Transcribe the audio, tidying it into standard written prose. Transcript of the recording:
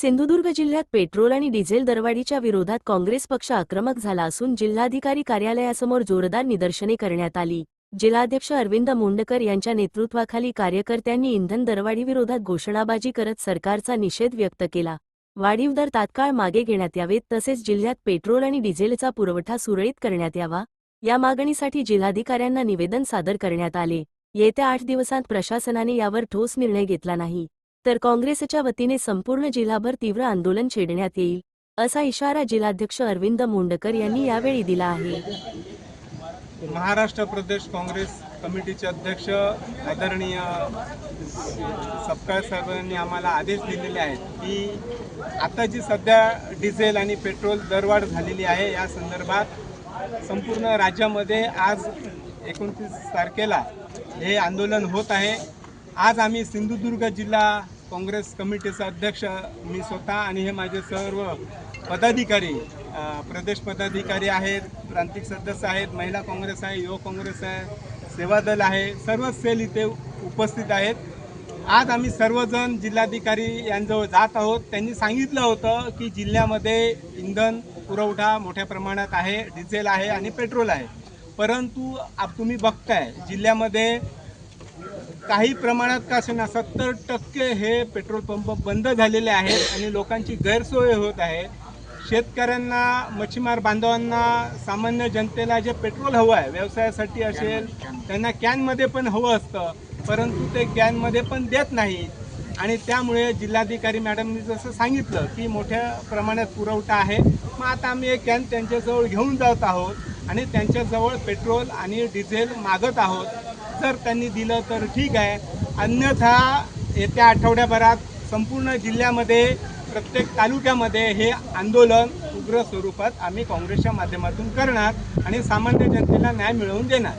सिंधुदुर्ग जिल्ह्यात पेट्रोल आणि डिझेल दरवाढीच्या विरोधात काँग्रेस पक्ष आक्रमक झाला असून जिल्हाधिकारी कार्यालयासमोर जोरदार निदर्शने करण्यात आली। जिल्हाध्यक्ष अरविंद मुंडकर यांच्या नेतृत्वाखाली कार्यकर्त्यांनी इंधन दरवाढीविरोधात घोषणाबाजी करत सरकारचा निषेध व्यक्त केला। वाढीव दर तात्काळ मागे घेण्यात यावेत तसेच जिल्ह्यात पेट्रोल आणि डिझेलचा पुरवठा सुरळीत करण्यात यावा, या मागणीसाठी जिल्हाधिकाऱ्यांना निवेदन सादर करण्यात आले। येत्या 8 दिवसांत प्रशासनाने यावर ठोस निर्णय घेतला नाही तर काँग्रेसच्या वतीने संपूर्ण जिल्हाभर तीव्र आंदोलन छेडण्यात येईल, असा इशारा जिल्हाध्यक्ष अरविंद मुंडकर यांनी यावेळी दिला आहे। महाराष्ट्र प्रदेश काँग्रेस कमिटीचे अध्यक्ष आदरणीय सपकाळ साहेबांनी आम्हाला आदेश दिलेले आहेत की आता जी सध्या डिझेल आणि पेट्रोल दरवाढ झालेली आहे या संदर्भात संपूर्ण राज्यामध्ये आज 29 तारखेला हे आंदोलन होत आहे। आज आम्ही सिंधुदुर्ग जिल्हा काँग्रेस कमिटीचा अध्यक्ष मी स्वतः आणि हे माझे सर्व पदाधिकारी प्रदेश पदाधिकारी आहेत, प्रांतिक सदस्य आहेत, महिला काँग्रेस आहे, युवक काँग्रेस आहे, सेवादल आहे, सर्व सेल इथे उपस्थित आहेत। आज आम्ही सर्वजण जिल्हाधिकारी यांजवळ जात आहोत। त्यांनी सांगितलं होतं की जिल्ह्यामध्ये इंधन पुरवठा मोठ्या प्रमाणात आहे, डिझेल आहे आणि पेट्रोल आहे, परंतु तुम्ही बघताय जिल्ह्यामध्ये काही प्रमाणात का असेना 70% हे पेट्रोल पंप बंद झालेले आहेत आणि लोकांची गैरसोय होत आहे। शेतकऱ्यांना, मच्छीमार बांधवांना, सामान्य जनतेला जे पेट्रोल हवं आहे व्यवसायासाठी असेल त्यांना कॅनमध्ये पण हवं असतं, परंतु ते कॅनमध्ये पण देत नाही आणि त्यामुळे जिल्हाधिकारी मॅडमनी जसं सांगितलं की मोठ्या प्रमाणात पुरवठा आहे, मग आता आम्ही एक कॅन त्यांच्याजवळ घेऊन जात आहोत आणि त्यांच्याजवळ पेट्रोल आणि डिझेल मागत आहोत। जर त्यांनी दिलं तर ठीक आहे, अन्यथा येत्या आठवड्याभरात संपूर्ण जिल्ह्यामध्ये प्रत्येक तालुक्यामध्ये हे आंदोलन उग्र स्वरूपात आम्ही काँग्रेसच्या माध्यमातून करणार आणि सामान्य जनतेला न्याय मिळवून देणार।